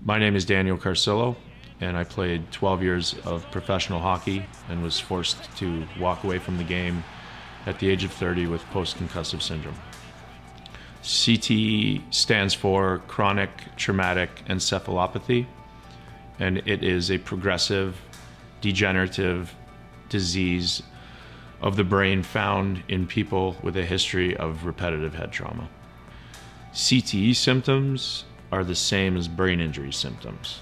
My name is Daniel Carcillo, and I played 12 years of professional hockey and was forced to walk away from the game at the age of 30 with post-concussive syndrome. CTE stands for chronic traumatic encephalopathy, and it is a progressive, degenerative disease of the brain found in people with a history of repetitive head trauma. CTE symptoms are the same as brain injury symptoms.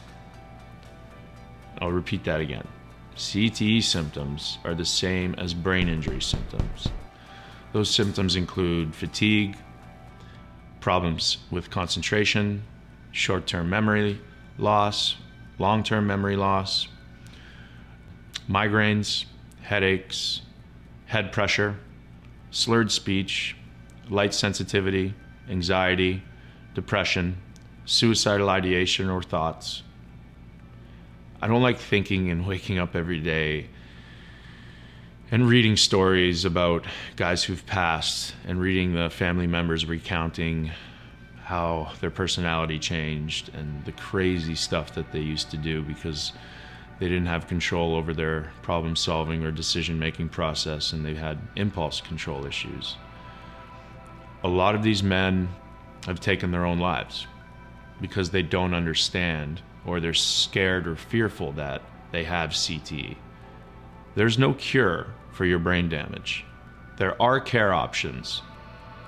I'll repeat that again. CTE symptoms are the same as brain injury symptoms. Those symptoms include fatigue, problems with concentration, short-term memory loss, long-term memory loss, migraines, headaches, head pressure, slurred speech, light sensitivity, anxiety, depression, suicidal ideation or thoughts. I don't like thinking and waking up every day and reading stories about guys who've passed and reading the family members recounting how their personality changed and the crazy stuff that they used to do because they didn't have control over their problem solving or decision making process, and they had impulse control issues. A lot of these men have taken their own lives because they don't understand, or they're scared or fearful that they have CTE. There's no cure for your brain damage. There are care options.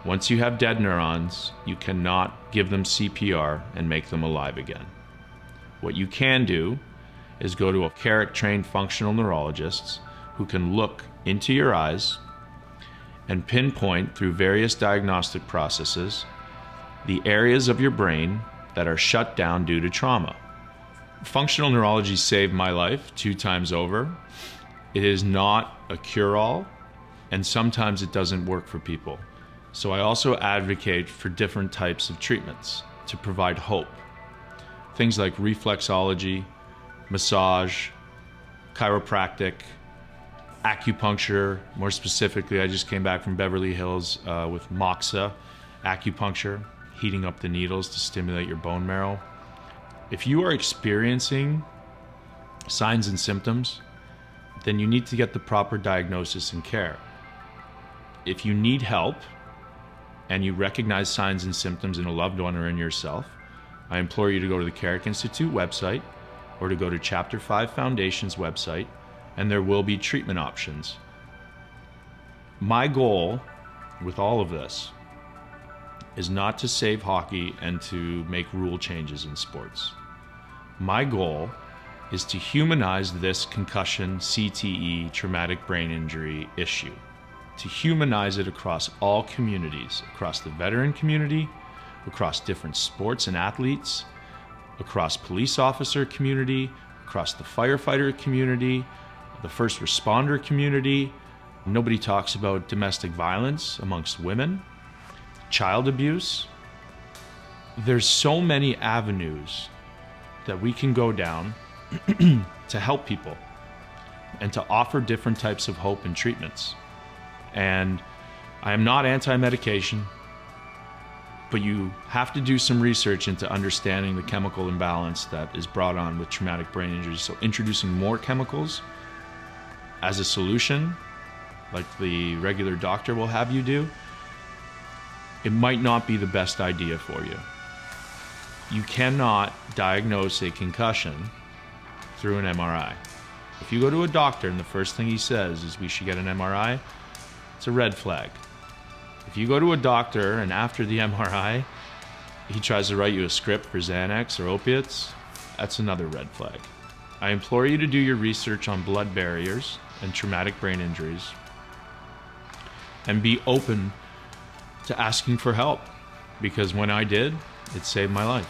Once you have dead neurons, you cannot give them CPR and make them alive again. What you can do is go to a CARIC-trained functional neurologist who can look into your eyes and pinpoint through various diagnostic processes the areas of your brain that are shut down due to trauma. Functional neurology saved my life 2 times over. It is not a cure-all, and sometimes it doesn't work for people. So I also advocate for different types of treatments to provide hope. Things like reflexology, massage, chiropractic, acupuncture. More specifically, I just came back from Beverly Hills with moxa acupuncture, heating up the needles to stimulate your bone marrow. If you are experiencing signs and symptoms, then you need to get the proper diagnosis and care. If you need help and you recognize signs and symptoms in a loved one or in yourself, I implore you to go to the Carrick Institute website or to go to Chapter 5 Foundation's website, and there will be treatment options. My goal with all of this is not to save hockey and to make rule changes in sports. My goal is to humanize this concussion, CTE, traumatic brain injury issue, to humanize it across all communities, across the veteran community, across different sports and athletes, across police officer community, across the firefighter community, the first responder community. Nobody talks about domestic violence amongst women, child abuse. There's so many avenues that we can go down to help people and to offer different types of hope and treatments. And I am not anti-medication, but you have to do some research into understanding the chemical imbalance that is brought on with traumatic brain injuries. So introducing more chemicals as a solution, like the regular doctor will have you do, it might not be the best idea for you. You cannot diagnose a concussion through an MRI. If you go to a doctor and the first thing he says is we should get an MRI, it's a red flag. If you go to a doctor and after the MRI, he tries to write you a script for Xanax or opiates, that's another red flag. I implore you to do your research on blood barriers and traumatic brain injuries and be open to asking for help, because when I did, it saved my life.